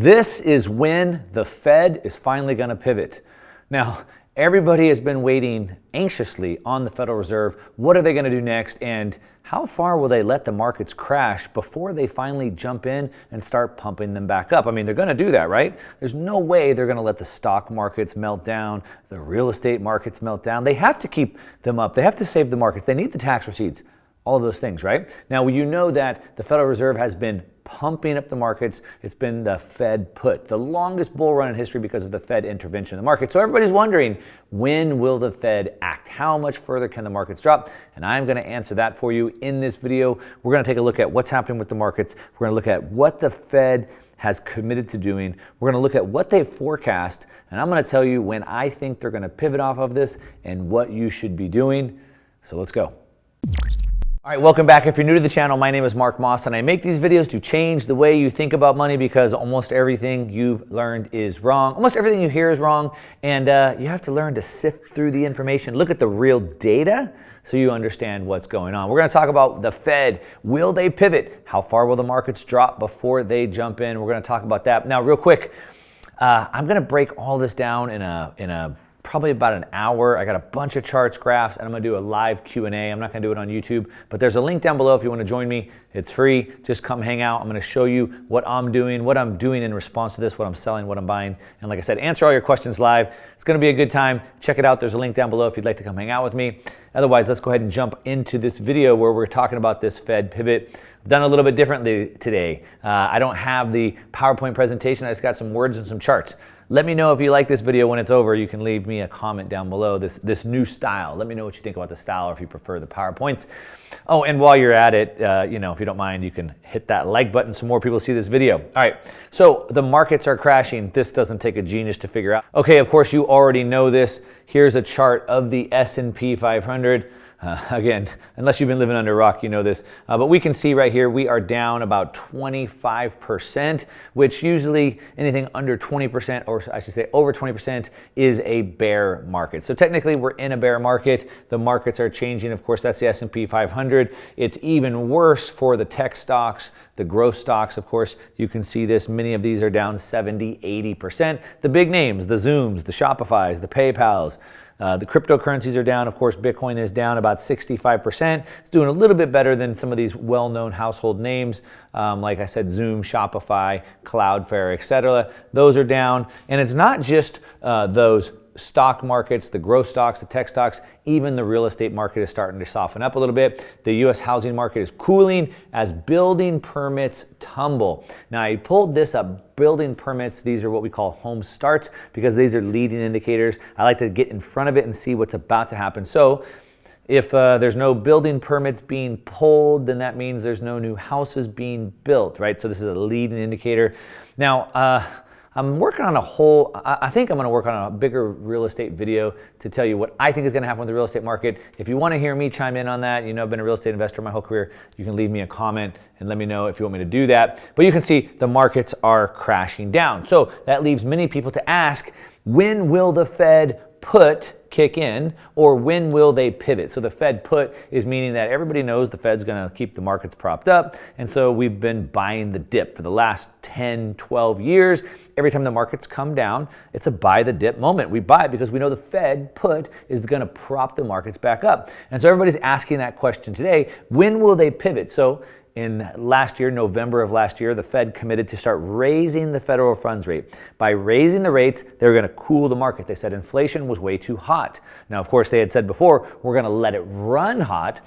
This is when the Fed is finally going to pivot. Now, everybody has been waiting anxiously on the Federal Reserve. What are they going to do next? And how far will they let the markets crash before they finally jump in and start pumping them back up? I mean, they're going to do that, right? There's no way they're going to let the stock markets melt down, the real estate markets melt down. They have to keep them up. They have to save the markets. They need the tax receipts, all of those things, right? Now, you know that the Federal Reserve has been pumping up the markets. It's been the Fed put, the longest bull run in history because of the Fed intervention in the market. So everybody's wondering, when will the Fed act? How much further can the markets drop? And I'm going to answer that for you in this video. We're going to take a look at what's happening with the markets. We're going to look at what the Fed has committed to doing. We're going to look at what they forecast, and I'm going to tell you when I think they're going to pivot off of this and what you should be doing. So let's go. All right, welcome back. If you're new to the channel, my name is Mark Moss, and I make these videos to change the way you think about money because almost everything you've learned is wrong. Almost everything you hear is wrong, and you have to learn to sift through the information, look at the real data so you understand what's going on. We're going to talk about the Fed. Will they pivot? How far will the markets drop before they jump in? We're going to talk about that. Now, real quick, I'm going to break all this down in a probably about an hour. I got a bunch of charts, graphs, and I'm going to do a live Q&A. I'm not going to do it on YouTube, but there's a link down below if you want to join me. It's free. Just come hang out. I'm going to show you what I'm doing in response to this, what I'm selling, what I'm buying. And like I said, answer all your questions live. It's going to be a good time. Check it out. There's a link down below if you'd like to come hang out with me. Otherwise, let's go ahead and jump into this video where we're talking about this Fed pivot. I've done a little bit differently today. I don't have the PowerPoint presentation. I just got some words and some charts. Let me know if you like this video. When it's over, you can leave me a comment down below, this new style. Let me know what you think about the style or if you prefer the PowerPoints. Oh, and while you're at it, if you don't mind, you can hit that like button so more people see this video. All right, so the markets are crashing. This doesn't take a genius to figure out. Okay, of course, you already know this. Here's a chart of the S&P 500. Again, unless you've been living under a rock, you know this. But we can see right here, we are down about 25%, which usually anything under 20%, or I should say over 20%, is a bear market. So technically, we're in a bear market. The markets are changing. Of course, that's the S&P 500. It's even worse for the tech stocks, the growth stocks. Of course, you can see this. Many of these are down 70, 80%. The big names, the Zooms, the Shopifys, the PayPals, the cryptocurrencies are down. Of course, Bitcoin is down about 65%. It's doing a little bit better than some of these well-known household names. Like I said, Zoom, Shopify, Cloudflare, etc. Those are down. And it's not just those stock markets, the growth stocks, the tech stocks, even the real estate market is starting to soften up a little bit. The U.S. housing market is cooling as building permits tumble. Now, I pulled this up. Building permits, these are what we call home starts because these are leading indicators. I like to get in front of it and see what's about to happen. So if there's no building permits being pulled, then that means there's no new houses being built, right? So this is a leading indicator. Now, I'm working on I think I'm going to work on a bigger real estate video to tell you what I think is going to happen with the real estate market. If you want to hear me chime in on that, I've been a real estate investor my whole career, you can leave me a comment and let me know if you want me to do that. But you can see the markets are crashing down. So that leaves many people to ask, when will the Fed put kick in, or when will they pivot? So the Fed put is meaning that everybody knows the Fed's going to keep the markets propped up, and so we've been buying the dip for the last 10, 12 years. Every time the markets come down, it's a buy the dip moment. We buy it because we know the Fed put is going to prop the markets back up. And so everybody's asking that question today, when will they pivot? So in last year, November of last year, the Fed committed to start raising the federal funds rate. By raising the rates, they were going to cool the market. They said inflation was way too hot. Now, of course, they had said before, we're going to let it run hot.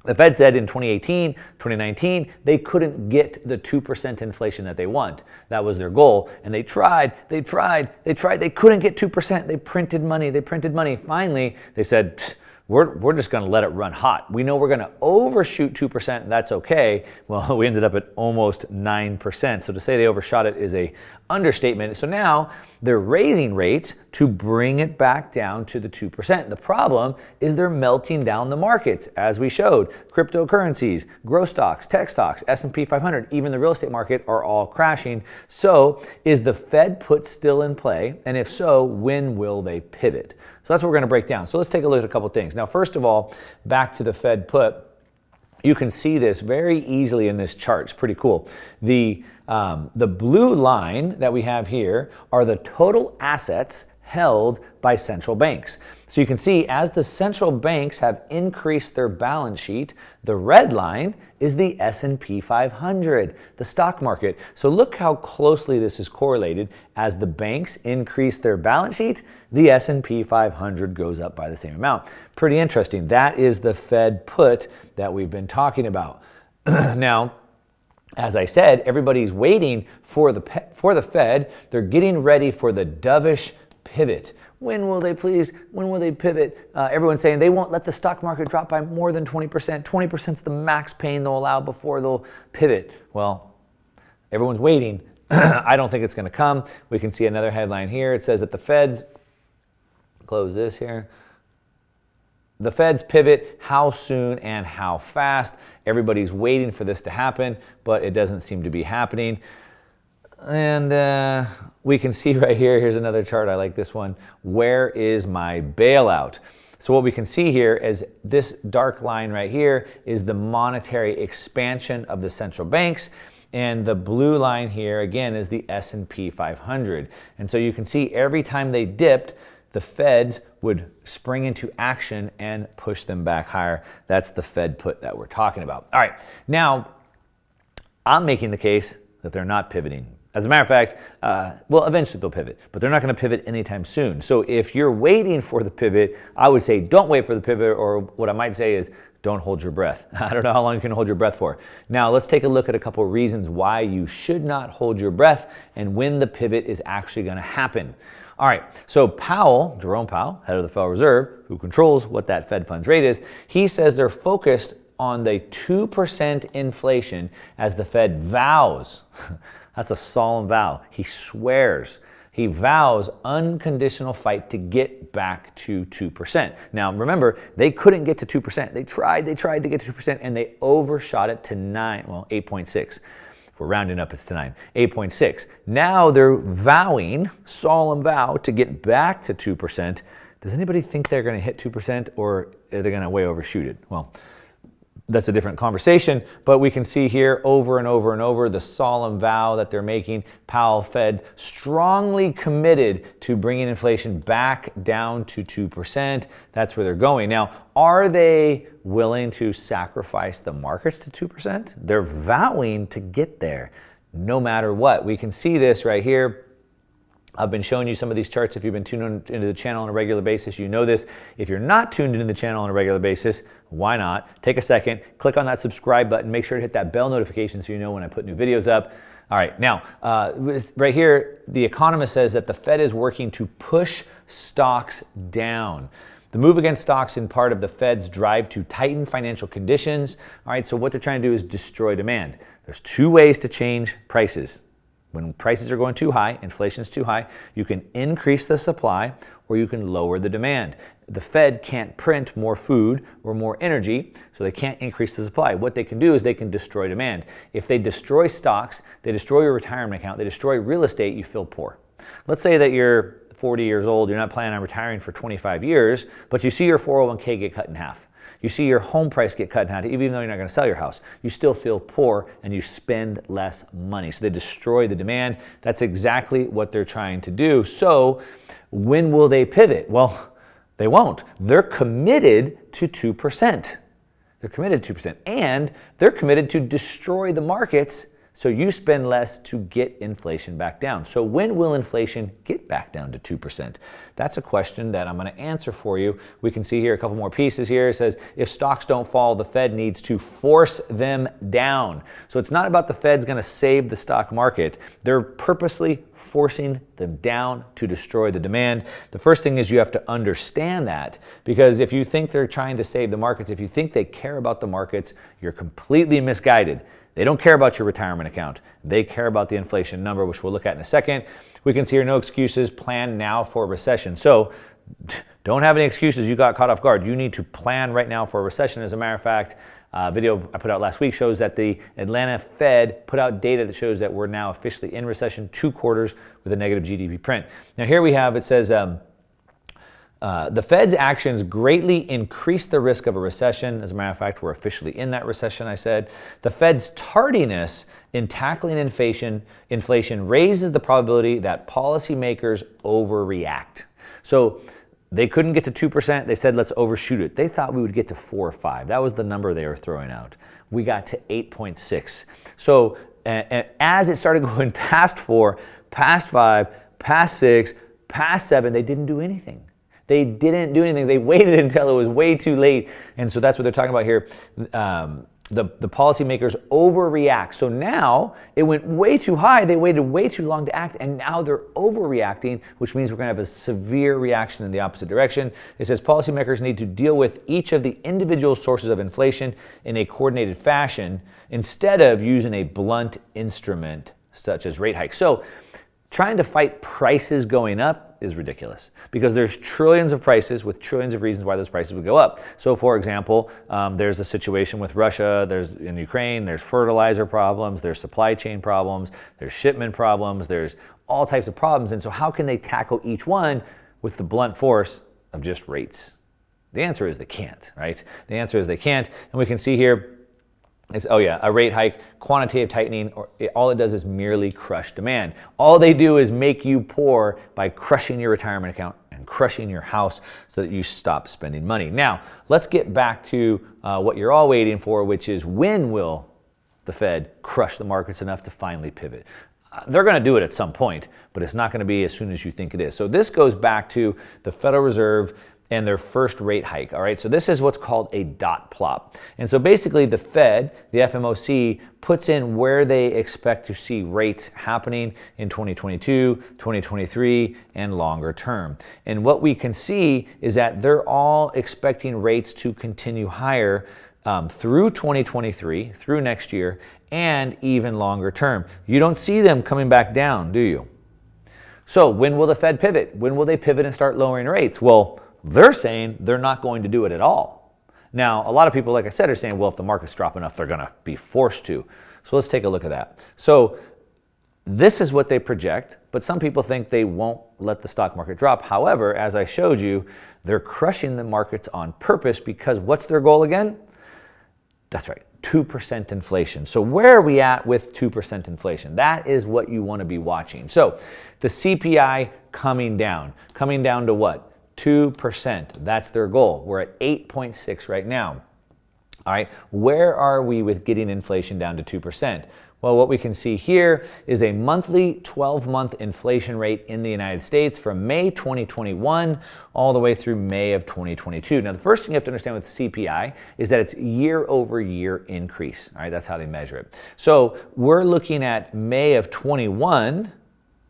The Fed said in 2018, 2019, they couldn't get the 2% inflation that they want. That was their goal. And they tried, they couldn't get 2%. They printed money. Finally, they said, we're just going to let it run hot. We know we're going to overshoot 2%, and that's okay. Well, we ended up at almost 9%. So to say they overshot it is a understatement. So now they're raising rates to bring it back down to the 2%. The problem is they're melting down the markets, as we showed. Cryptocurrencies, growth stocks, tech stocks, S&P 500, even the real estate market are all crashing. So is the Fed put still in play? And if so, when will they pivot? So that's what we're going to break down. So let's take a look at a couple things. Now, first of all, back to the Fed put. You can see this very easily in this chart. It's pretty cool. The blue line that we have here are the total assets held by central banks. So you can see as the central banks have increased their balance sheet, the red line is the S&P 500, the stock market. So look how closely this is correlated. As the banks increase their balance sheet, the S&P 500 goes up by the same amount. Pretty interesting. That is the Fed put that we've been talking about. Now, as I said, everybody's waiting for the Fed. They're getting ready for the dovish pivot. When will they please? When will they pivot? Everyone's saying they won't let the stock market drop by more than 20%. 20% is the max pain they'll allow before they'll pivot. Well, everyone's waiting. I don't think it's going to come. We can see another headline here. It says that the Feds, close this here, the Feds pivot, how soon and how fast? Everybody's waiting for this to happen, but it doesn't seem to be happening. And we can see right here, here's another chart, I like this one. Where is my bailout? So what we can see here is this dark line right here is the monetary expansion of the central banks. And the blue line here, again, is the S&P 500. And so you can see every time they dipped, the Feds would spring into action and push them back higher. That's the Fed put that we're talking about. All right, now I'm making the case that they're not pivoting. As a matter of fact, well, eventually they'll pivot, but they're not going to pivot anytime soon. So if you're waiting for the pivot, I would say don't wait for the pivot, or what I might say is don't hold your breath. I don't know how long you can hold your breath for. Now, let's take a look at a couple of reasons why you should not hold your breath and when the pivot is actually going to happen. All right, so Powell, Jerome Powell, head of the Federal Reserve, who controls what that Fed funds rate is, he says they're focused on the 2% inflation as the Fed vows. That's a solemn vow. He swears. He vows unconditional fight to get back to 2%. Now, remember, they couldn't get to 2%. They tried to get to 2%, and they overshot it to 8.6. If we're rounding up, it's to 9. 8.6. Now they're vowing, solemn vow, to get back to 2%. Does anybody think they're going to hit 2%, or are they going to way overshoot it? Well, that's a different conversation, but we can see here over and over and over the solemn vow that they're making. Powell Fed strongly committed to bringing inflation back down to 2%. That's where they're going. Now, are they willing to sacrifice the markets to 2%? They're vowing to get there no matter what. We can see this right here. I've been showing you some of these charts. If you've been tuned into the channel on a regular basis, you know this. If you're not tuned into the channel on a regular basis, why not? Take a second, click on that subscribe button, make sure to hit that bell notification so you know when I put new videos up. All right, now, right here, The Economist says that the Fed is working to push stocks down. The move against stocks in part of the Fed's drive to tighten financial conditions. All right, so what they're trying to do is destroy demand. There's two ways to change prices. When prices are going too high, inflation is too high, you can increase the supply or you can lower the demand. The Fed can't print more food or more energy, so they can't increase the supply. What they can do is they can destroy demand. If they destroy stocks, they destroy your retirement account, they destroy real estate, you feel poor. Let's say that you're 40 years old, you're not planning on retiring for 25 years, but you see your 401k get cut in half. You see your home price get cut in half, even though you're not going to sell your house. You still feel poor and you spend less money. So they destroy the demand. That's exactly what they're trying to do. So when will they pivot? Well, they won't. They're committed to 2%. They're committed to 2%. And they're committed to destroy the markets so you spend less to get inflation back down. So when will inflation get back down to 2%? That's a question that I'm going to answer for you. We can see here a couple more pieces here. It says, if stocks don't fall, the Fed needs to force them down. So it's not about the Fed's going to save the stock market. They're purposely forcing them down to destroy the demand. The first thing is you have to understand that, because if you think they're trying to save the markets, if you think they care about the markets, you're completely misguided. They don't care about your retirement account. They care about the inflation number, which we'll look at in a second. We can see here, no excuses, plan now for a recession. So don't have any excuses. You got caught off guard. You need to plan right now for a recession. As a matter of fact, a video I put out last week shows that the Atlanta Fed put out data that shows that we're now officially in recession, 2 quarters with a negative GDP print. Now here we have, it says, The Fed's actions greatly increase the risk of a recession. As a matter of fact, we're officially in that recession, I said. The Fed's tardiness in tackling inflation raises the probability that policymakers overreact. So they couldn't get to 2%. They said, let's overshoot it. They thought we would get to 4 or 5. That was the number they were throwing out. We got to 8.6. So and as it started going past 4, past 5, past 6, past 7, they didn't do anything. They didn't do anything. They waited until it was way too late. And so that's what they're talking about here. The policymakers overreact. So now it went way too high. They waited way too long to act. And now they're overreacting, which means we're going to have a severe reaction in the opposite direction. It says policymakers need to deal with each of the individual sources of inflation in a coordinated fashion instead of using a blunt instrument such as rate hikes. So trying to fight prices going up is ridiculous because there's trillions of prices with trillions of reasons why those prices would go up. So for example, there's a situation with Russia, there's in Ukraine, there's fertilizer problems, there's supply chain problems, there's shipment problems, there's all types of problems. And so how can they tackle each one with the blunt force of just rates? The answer is they can't, right? The answer is they can't. And we can see here, a rate hike, quantitative tightening, all it does is merely crush demand. All they do is make you poor by crushing your retirement account and crushing your house so that you stop spending money. Now, let's get back to what you're all waiting for, which is when will the Fed crush the markets enough to finally pivot? They're going to do it at some point, but it's not going to be as soon as you think it is. So this goes back to the Federal Reserve and their first rate hike, all right? So this is what's called a dot plot. And so basically the Fed, the FOMC, puts in where they expect to see rates happening in 2022, 2023, and longer term. And what we can see is that they're all expecting rates to continue higher through 2023, through next year, and even longer term. You don't see them coming back down, do you? So when will the Fed pivot? When will they pivot and start lowering rates? Well, they're saying they're not going to do it at all. Now, a lot of people, like I said, are saying, well, if the markets drop enough, they're going to be forced to. So let's take a look at that. So this is what they project, but some people think they won't let the stock market drop. However, as I showed you, they're crushing the markets on purpose because what's their goal again? That's right, 2% inflation. So where are we at with 2% inflation? That is what you want to be watching. So the CPI coming down to what? 2%. That's their goal. We're at 8.6 right now. All right, where are we with getting inflation down to 2%? Well, what we can see here is a monthly 12-month inflation rate in the United States from May 2021 all the way through May of 2022. Now, the first thing you have to understand with CPI is that it's year-over-year increase. All right, that's how they measure it. So we're looking at May of 21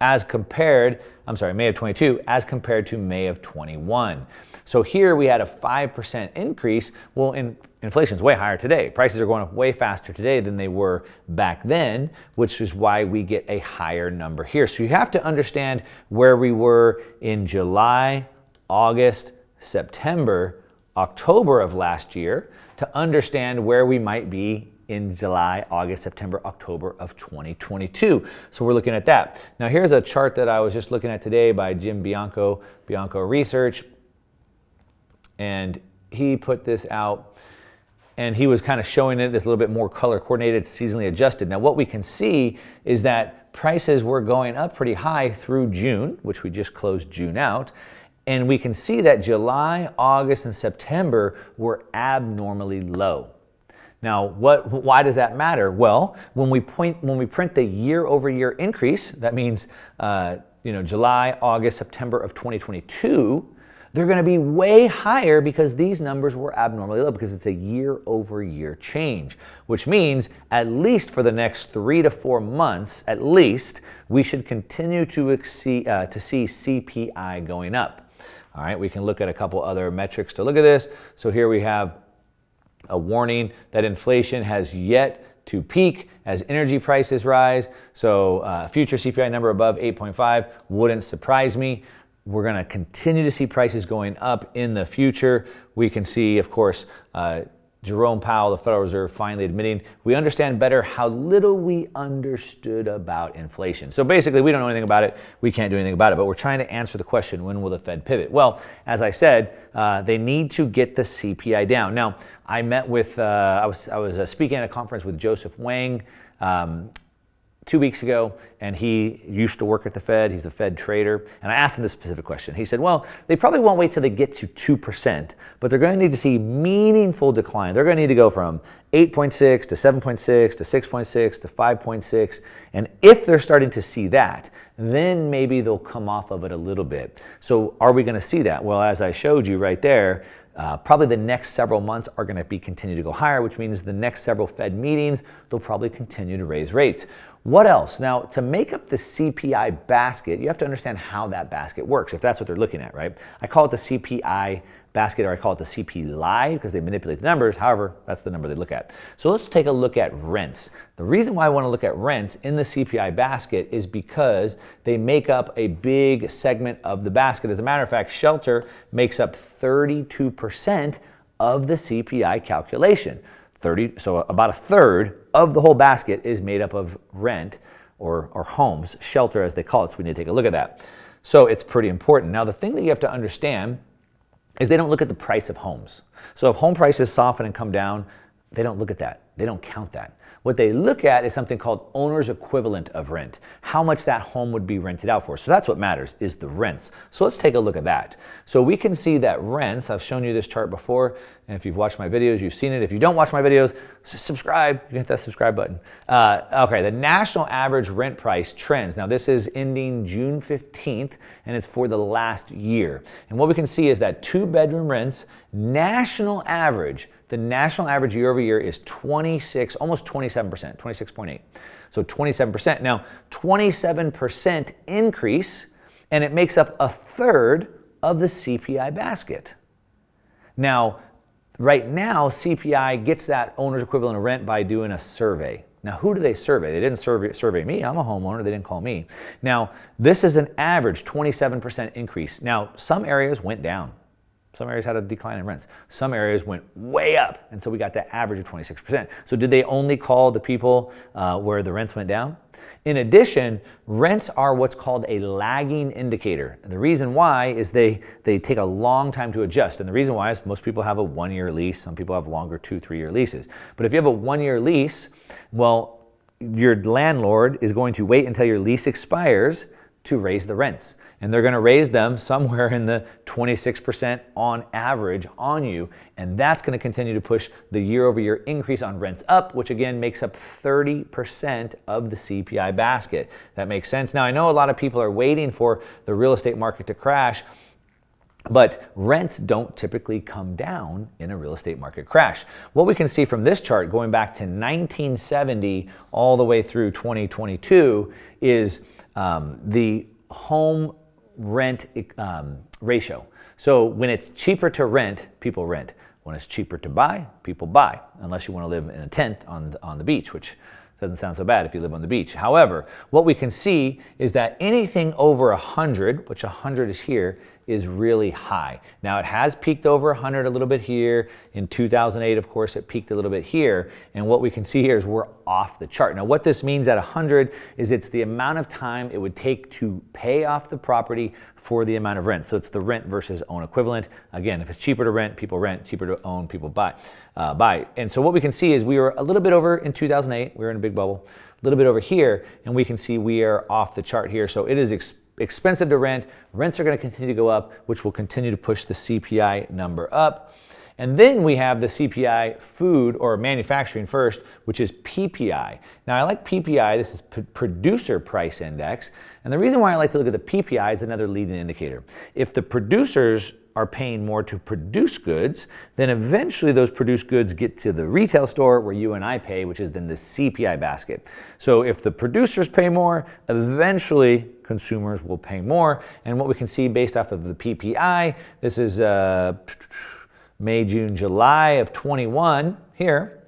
May of 22 as compared to May of 21. So here we had a 5% increase. Well, inflation's way higher today. Prices are going up way faster today than they were back then, which is why we get a higher number here. So you have to understand where we were in July, August, September, October of last year to understand where we might be in July, August, September, October of 2022. So we're looking at that. Now here's a chart that I was just looking at today by Jim Bianco Research. And he put this out and he was kind of showing it this little bit more color coordinated, seasonally adjusted. Now what we can see is that prices were going up pretty high through June, which we just closed June out. And we can see that July, August, and September were abnormally low. Now, why does that matter? Well, when we print the year-over-year increase, that means July, August, September of 2022, they're going to be way higher because these numbers were abnormally low because it's a year-over-year change, which means at least for the next 3 to 4 months, at least, we should continue to see CPI going up. All right, we can look at a couple other metrics to look at this. So here we have a warning that inflation has yet to peak as energy prices rise. So future CPI number above 8.5 wouldn't surprise me. We're going to continue to see prices going up in the future. We can see, of course, Jerome Powell, the Federal Reserve, finally admitting we understand better how little we understood about inflation. So basically, we don't know anything about it. We can't do anything about it. But we're trying to answer the question, when will the Fed pivot? Well, as I said, they need to get the CPI down. Now, I met with, I was speaking at a conference with Joseph Wang 2 weeks ago, and he used to work at the Fed. He's a Fed trader. And I asked him this specific question. He said, well, they probably won't wait till they get to 2%, but they're going to need to see meaningful decline. They're going to need to go from 8.6 to 7.6 to 6.6 to 5.6. And if they're starting to see that, then maybe they'll come off of it a little bit. So are we going to see that? Well, as I showed you right there, probably the next several months are going to continue to go higher, which means the next several Fed meetings, they'll probably continue to raise rates. What else? Now, to make up the CPI basket, you have to understand how that basket works, if that's what they're looking at, right? I call it the CPI basket, or I call it the CP lie, because they manipulate the numbers. However, that's the number they look at. So let's take a look at rents. The reason why I want to look at rents in the CPI basket is because they make up a big segment of the basket. As a matter of fact, shelter makes up 32% of the CPI calculation. So about a third of the whole basket is made up of rent or homes, shelter as they call it. So we need to take a look at that. So it's pretty important. Now, the thing that you have to understand is they don't look at the price of homes. So if home prices soften and come down, they don't look at that. They don't count that. What they look at is something called owner's equivalent of rent, how much that home would be rented out for. So that's what matters, is the rents. So let's take a look at that. So we can see that rents, I've shown you this chart before, and if you've watched my videos, you've seen it. If you don't watch my videos, subscribe. You can hit that subscribe button. Okay, the national average rent price trends. Now this is ending June 15th, and it's for the last year. And what we can see is that 2-bedroom rents, national average, the national average year over year is 26, almost 27%, 26.8. So 27%. Now, 27% increase, and it makes up a third of the CPI basket. Now, right now, CPI gets that owner's equivalent of rent by doing a survey. Now, who do they survey? They didn't survey me. I'm a homeowner. They didn't call me. Now, this is an average 27% increase. Now, some areas went down. Some areas had a decline in rents. Some areas went way up, and so we got that average of 26%. So did they only call the people where the rents went down? In addition, rents are what's called a lagging indicator. And the reason why is they take a long time to adjust. And the reason why is most people have a 1-year lease. Some people have longer 2-3-year leases. But if you have a 1-year lease, well, your landlord is going to wait until your lease expires to raise the rents. And they're going to raise them somewhere in the 26% on average on you. And that's going to continue to push the year-over-year increase on rents up, which again makes up 30% of the CPI basket. That makes sense. Now, I know a lot of people are waiting for the real estate market to crash, but rents don't typically come down in a real estate market crash. What we can see from this chart going back to 1970 all the way through 2022 is the home rent ratio. So when it's cheaper to rent, people rent. When it's cheaper to buy, people buy, unless you want to live in a tent on the beach, which doesn't sound so bad if you live on the beach. However, what we can see is that anything over 100, which 100 is here, is really high. Now, it has peaked over 100 a little bit here. In 2008, of course, it peaked a little bit here. And what we can see here is we're off the chart. Now, what this means at 100 is it's the amount of time it would take to pay off the property for the amount of rent. So it's the rent versus own equivalent. Again, if it's cheaper to rent, people rent. Cheaper to own, people buy. And so what we can see is we were a little bit over in 2008. We were in a big bubble. A little bit over here, and we can see we are off the chart here. So it is expensive to rent. Rents are going to continue to go up, which will continue to push the CPI number up. And then we have the CPI food or manufacturing first, which is PPI. Now, I like PPI. This is Producer Price Index. And the reason why I like to look at the PPI is another leading indicator. If the producers are paying more to produce goods, then eventually those produced goods get to the retail store where you and I pay, which is then the CPI basket. So if the producers pay more, eventually consumers will pay more. And what we can see based off of the PPI, this is May, June, July of 21 here.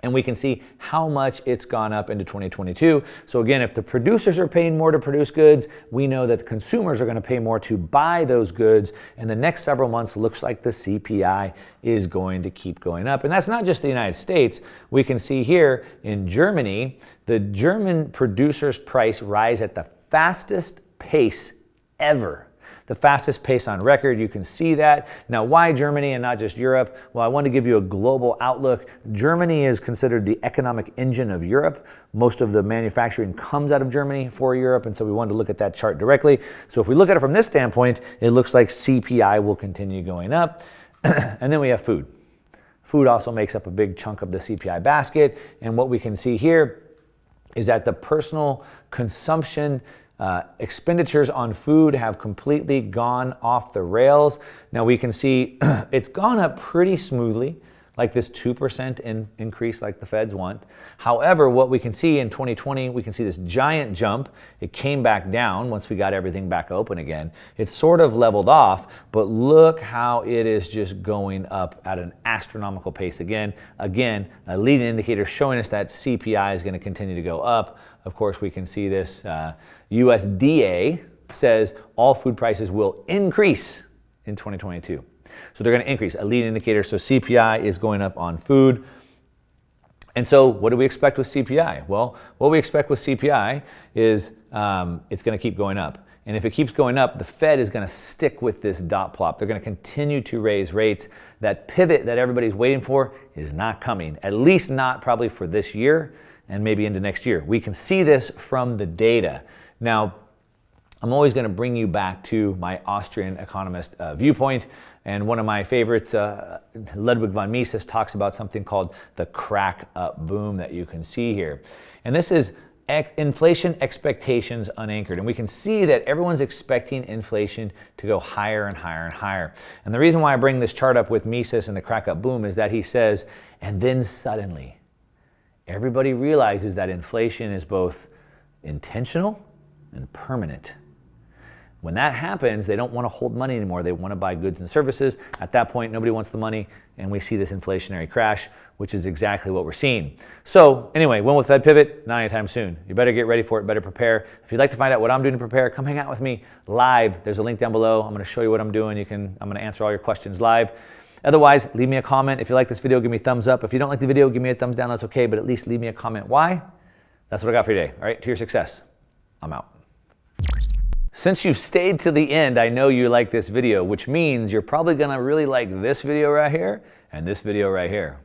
And we can see how much it's gone up into 2022. So again, if the producers are paying more to produce goods, we know that the consumers are going to pay more to buy those goods. And the next several months looks like the CPI is going to keep going up. And that's not just the United States. We can see here in Germany, the German producer's price rise at the fastest pace ever. The fastest pace on record. You can see that. Now, why Germany and not just Europe? Well, I want to give you a global outlook. Germany is considered the economic engine of Europe. Most of the manufacturing comes out of Germany for Europe, and so we wanted to look at that chart directly. So if we look at it from this standpoint, it looks like CPI will continue going up. And then we have food. Food also makes up a big chunk of the CPI basket, and what we can see here is that the personal consumption expenditures on food have completely gone off the rails. Now we can see it's gone up pretty smoothly, like this 2% increase like the Feds want. However, what we can see in 2020, we can see this giant jump. It came back down once we got everything back open again. It's sort of leveled off, but look how it is just going up at an astronomical pace again. Again, a leading indicator showing us that CPI is going to continue to go up. Of course, we can see this USDA says all food prices will increase in 2022. So they're going to increase, a leading indicator. So CPI is going up on food. And so what do we expect with CPI? Well, what we expect with CPI is it's going to keep going up. And if it keeps going up, the Fed is going to stick with this dot plot. They're going to continue to raise rates. That pivot that everybody's waiting for is not coming, at least not probably for this year and maybe into next year. We can see this from the data. Now, I'm always going to bring you back to my Austrian economist viewpoint. And one of my favorites, Ludwig von Mises, talks about something called the crack up boom that you can see here. And this is inflation expectations unanchored. And we can see that everyone's expecting inflation to go higher and higher and higher. And the reason why I bring this chart up with Mises and the crack up boom is that he says, and then suddenly, everybody realizes that inflation is both intentional and permanent. When that happens, they don't want to hold money anymore. They want to buy goods and services. At that point, nobody wants the money, and we see this inflationary crash, which is exactly what we're seeing. So anyway, when will Fed pivot? Not anytime soon. You better get ready for it, better prepare. If you'd like to find out what I'm doing to prepare, come hang out with me live. There's a link down below. I'm going to show you what I'm doing. I'm going to answer all your questions live. Otherwise, leave me a comment. If you like this video, give me a thumbs up. If you don't like the video, give me a thumbs down. That's okay, but at least leave me a comment. Why? That's what I got for you today. All right, to your success. I'm out. Since you've stayed to the end, I know you like this video, which means you're probably gonna really like this video right here and this video right here.